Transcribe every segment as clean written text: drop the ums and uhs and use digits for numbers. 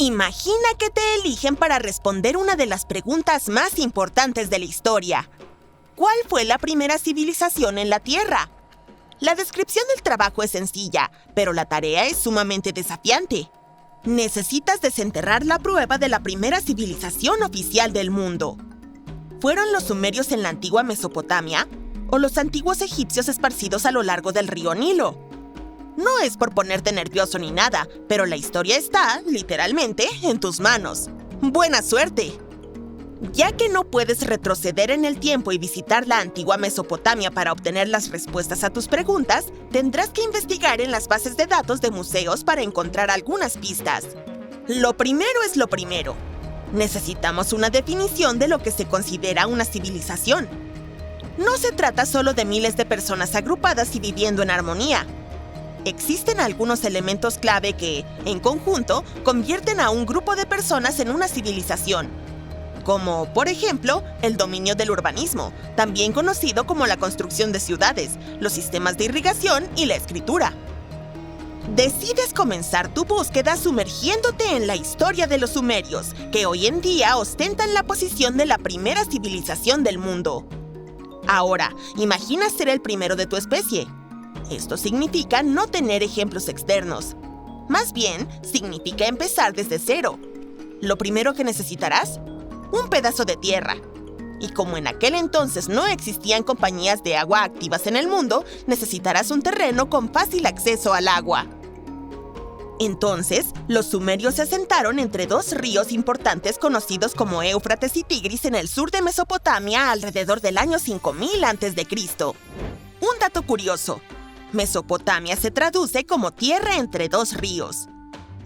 Imagina que te eligen para responder una de las preguntas más importantes de la historia. ¿Cuál fue la primera civilización en la Tierra? La descripción del trabajo es sencilla, pero la tarea es sumamente desafiante. Necesitas desenterrar la prueba de la primera civilización oficial del mundo. ¿Fueron los sumerios en la antigua Mesopotamia o los antiguos egipcios esparcidos a lo largo del río Nilo? No es por ponerte nervioso ni nada, pero la historia está, literalmente, en tus manos. ¡Buena suerte! Ya que no puedes retroceder en el tiempo y visitar la antigua Mesopotamia para obtener las respuestas a tus preguntas, tendrás que investigar en las bases de datos de museos para encontrar algunas pistas. Lo primero es lo primero. Necesitamos una definición de lo que se considera una civilización. No se trata solo de miles de personas agrupadas y viviendo en armonía. Existen algunos elementos clave que, en conjunto, convierten a un grupo de personas en una civilización. Como, por ejemplo, el dominio del urbanismo, también conocido como la construcción de ciudades, los sistemas de irrigación y la escritura. Decides comenzar tu búsqueda sumergiéndote en la historia de los sumerios, que hoy en día ostentan la posición de la primera civilización del mundo. Ahora, imagina ser el primero de tu especie. Esto significa no tener ejemplos externos. Más bien, significa empezar desde cero. Lo primero que necesitarás: un pedazo de tierra. Y como en aquel entonces no existían compañías de agua activas en el mundo, necesitarás un terreno con fácil acceso al agua. Entonces, los sumerios se asentaron entre dos ríos importantes conocidos como Éufrates y Tigris en el sur de Mesopotamia alrededor del año 5000 a.C. Un dato curioso: Mesopotamia se traduce como tierra entre dos ríos.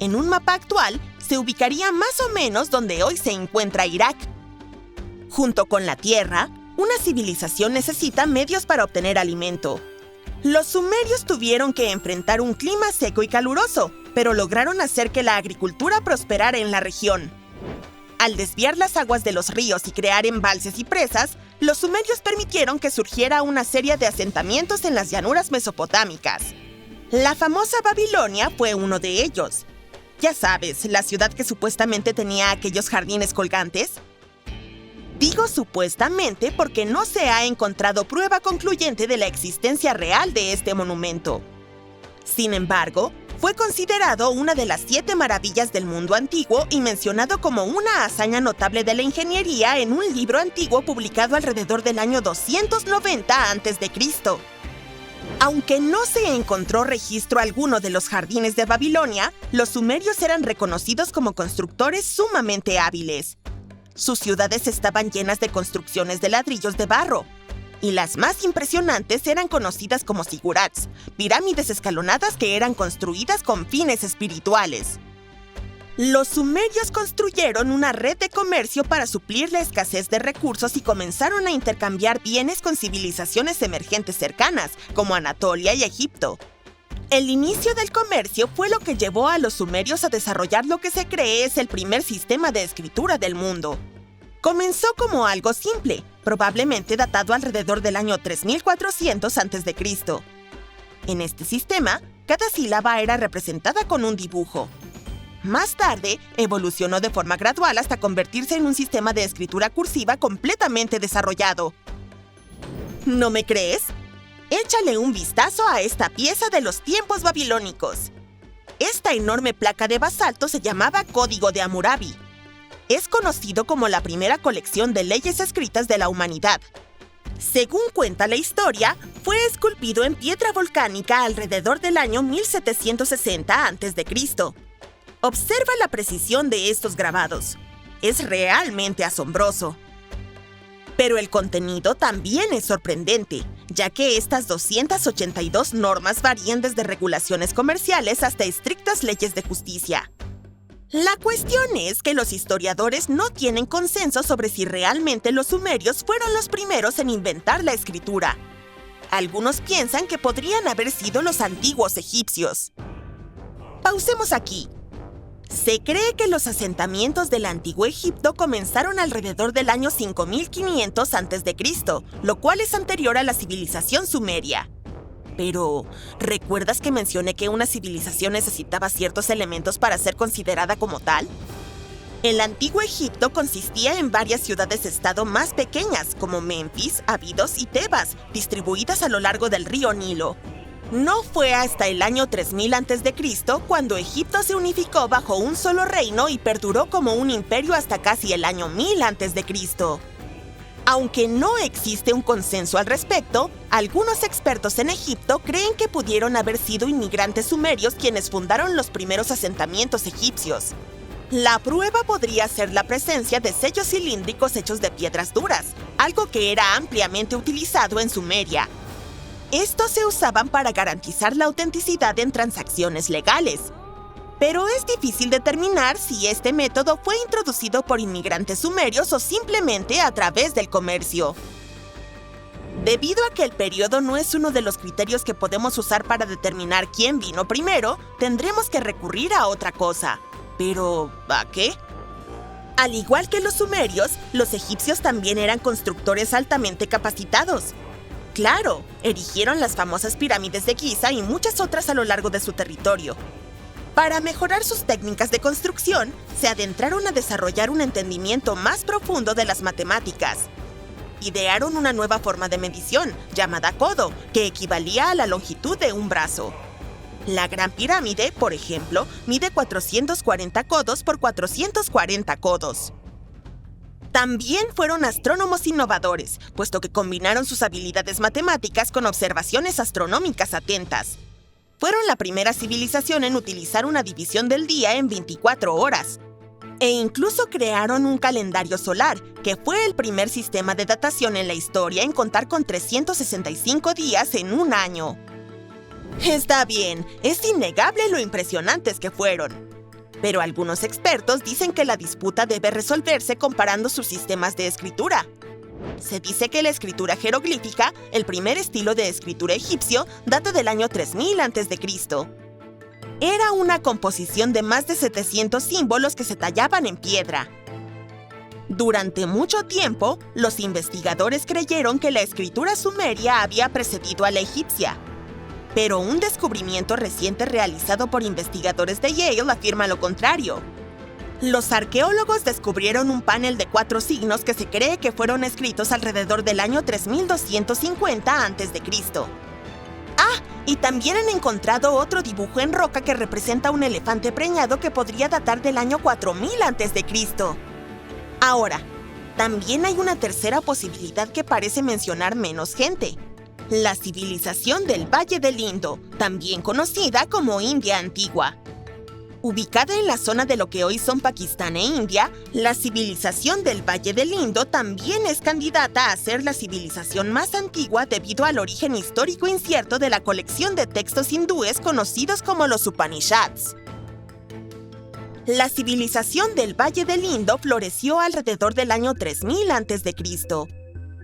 En un mapa actual, se ubicaría más o menos donde hoy se encuentra Irak. Junto con la tierra, una civilización necesita medios para obtener alimento. Los sumerios tuvieron que enfrentar un clima seco y caluroso, pero lograron hacer que la agricultura prosperara en la región. Al desviar las aguas de los ríos y crear embalses y presas, los sumerios permitieron que surgiera una serie de asentamientos en las llanuras mesopotámicas. La famosa Babilonia fue uno de ellos. Ya sabes, la ciudad que supuestamente tenía aquellos jardines colgantes. Digo supuestamente porque no se ha encontrado prueba concluyente de la existencia real de este monumento. Sin embargo, fue considerado una de las 7 maravillas del mundo antiguo y mencionado como una hazaña notable de la ingeniería en un libro antiguo publicado alrededor del año 290 a.C. Aunque no se encontró registro alguno de los jardines de Babilonia, los sumerios eran reconocidos como constructores sumamente hábiles. Sus ciudades estaban llenas de construcciones de ladrillos de barro, y las más impresionantes eran conocidas como zigurats, pirámides escalonadas que eran construidas con fines espirituales. Los sumerios construyeron una red de comercio para suplir la escasez de recursos y comenzaron a intercambiar bienes con civilizaciones emergentes cercanas, como Anatolia y Egipto. El inicio del comercio fue lo que llevó a los sumerios a desarrollar lo que se cree es el primer sistema de escritura del mundo. Comenzó como algo simple, probablemente datado alrededor del año 3400 a.C. En este sistema, cada sílaba era representada con un dibujo. Más tarde, evolucionó de forma gradual hasta convertirse en un sistema de escritura cursiva completamente desarrollado. ¿No me crees? Échale un vistazo a esta pieza de los tiempos babilónicos. Esta enorme placa de basalto se llamaba Código de Hammurabi. Es conocido como la primera colección de leyes escritas de la humanidad. Según cuenta la historia, fue esculpido en piedra volcánica alrededor del año 1760 a.C. Observa la precisión de estos grabados. Es realmente asombroso. Pero el contenido también es sorprendente, ya que estas 282 normas varían desde regulaciones comerciales hasta estrictas leyes de justicia. La cuestión es que los historiadores no tienen consenso sobre si realmente los sumerios fueron los primeros en inventar la escritura. Algunos piensan que podrían haber sido los antiguos egipcios. Pausemos aquí. Se cree que los asentamientos del antiguo Egipto comenzaron alrededor del año 5500 a.C., lo cual es anterior a la civilización sumeria. Pero, ¿recuerdas que mencioné que una civilización necesitaba ciertos elementos para ser considerada como tal? El antiguo Egipto consistía en varias ciudades-estado más pequeñas, como Memphis, Abidos y Tebas, distribuidas a lo largo del río Nilo. No fue hasta el año 3000 a.C. cuando Egipto se unificó bajo un solo reino y perduró como un imperio hasta casi el año 1000 a.C. Aunque no existe un consenso al respecto, algunos expertos en Egipto creen que pudieron haber sido inmigrantes sumerios quienes fundaron los primeros asentamientos egipcios. La prueba podría ser la presencia de sellos cilíndricos hechos de piedras duras, algo que era ampliamente utilizado en Sumeria. Estos se usaban para garantizar la autenticidad en transacciones legales. Pero es difícil determinar si este método fue introducido por inmigrantes sumerios o simplemente a través del comercio. Debido a que el periodo no es uno de los criterios que podemos usar para determinar quién vino primero, tendremos que recurrir a otra cosa. ¿Pero a qué? Al igual que los sumerios, los egipcios también eran constructores altamente capacitados. Claro, erigieron las famosas pirámides de Giza y muchas otras a lo largo de su territorio. Para mejorar sus técnicas de construcción, se adentraron a desarrollar un entendimiento más profundo de las matemáticas. Idearon una nueva forma de medición, llamada codo, que equivalía a la longitud de un brazo. La Gran Pirámide, por ejemplo, mide 440 codos por 440 codos. También fueron astrónomos innovadores, puesto que combinaron sus habilidades matemáticas con observaciones astronómicas atentas. Fueron la primera civilización en utilizar una división del día en 24 horas. E incluso crearon un calendario solar, que fue el primer sistema de datación en la historia en contar con 365 días en un año. Está bien, es innegable lo impresionantes que fueron. Pero algunos expertos dicen que la disputa debe resolverse comparando sus sistemas de escritura. Se dice que la escritura jeroglífica, el primer estilo de escritura egipcio, data del año 3000 a.C. Era una composición de más de 700 símbolos que se tallaban en piedra. Durante mucho tiempo, los investigadores creyeron que la escritura sumeria había precedido a la egipcia. Pero un descubrimiento reciente realizado por investigadores de Yale afirma lo contrario. Los arqueólogos descubrieron un panel de 4 signos que se cree que fueron escritos alrededor del año 3250 a.C. Y también han encontrado otro dibujo en roca que representa un elefante preñado que podría datar del año 4000 a.C. Ahora, también hay una tercera posibilidad que parece mencionar menos gente. La civilización del Valle del Indo, también conocida como India Antigua. Ubicada en la zona de lo que hoy son Pakistán e India, la civilización del Valle del Indo también es candidata a ser la civilización más antigua debido al origen histórico incierto de la colección de textos hindúes conocidos como los Upanishads. La civilización del Valle del Indo floreció alrededor del año 3000 a.C.,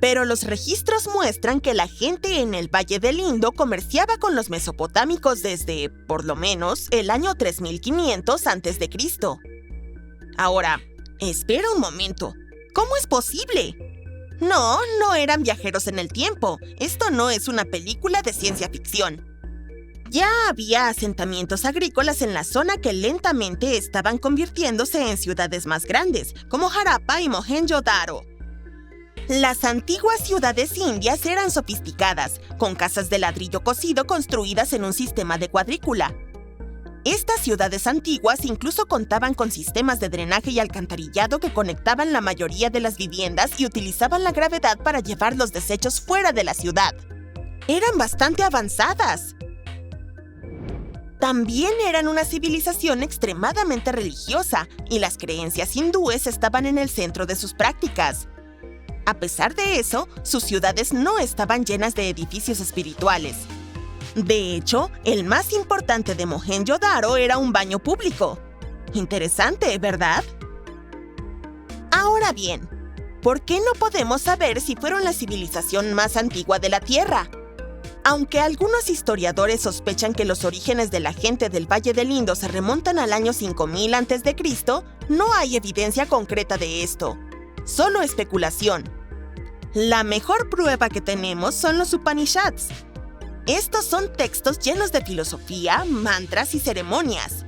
pero los registros muestran que la gente en el Valle del Indo comerciaba con los mesopotámicos desde, por lo menos, el año 3500 a.C. Ahora, espera un momento. ¿Cómo es posible? No eran viajeros en el tiempo. Esto no es una película de ciencia ficción. Ya había asentamientos agrícolas en la zona que lentamente estaban convirtiéndose en ciudades más grandes, como Harappa y Mohenjo-Daro. Las antiguas ciudades indias eran sofisticadas, con casas de ladrillo cocido construidas en un sistema de cuadrícula. Estas ciudades antiguas incluso contaban con sistemas de drenaje y alcantarillado que conectaban la mayoría de las viviendas y utilizaban la gravedad para llevar los desechos fuera de la ciudad. Eran bastante avanzadas. También eran una civilización extremadamente religiosa, y las creencias hindúes estaban en el centro de sus prácticas. A pesar de eso, sus ciudades no estaban llenas de edificios espirituales. De hecho, el más importante de Mohenjo-Daro era un baño público. Interesante, ¿verdad? Ahora bien, ¿por qué no podemos saber si fueron la civilización más antigua de la Tierra? Aunque algunos historiadores sospechan que los orígenes de la gente del Valle del Indo se remontan al año 5000 a.C., no hay evidencia concreta de esto. Solo especulación. La mejor prueba que tenemos son los Upanishads. Estos son textos llenos de filosofía, mantras y ceremonias.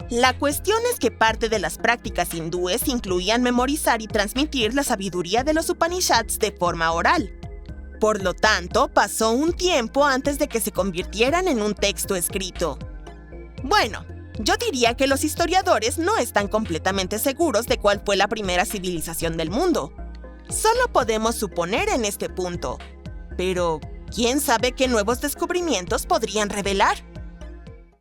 La cuestión es que parte de las prácticas hindúes incluían memorizar y transmitir la sabiduría de los Upanishads de forma oral. Por lo tanto, pasó un tiempo antes de que se convirtieran en un texto escrito. Bueno, yo diría que los historiadores no están completamente seguros de cuál fue la primera civilización del mundo. Solo podemos suponer en este punto. Pero, ¿quién sabe qué nuevos descubrimientos podrían revelar?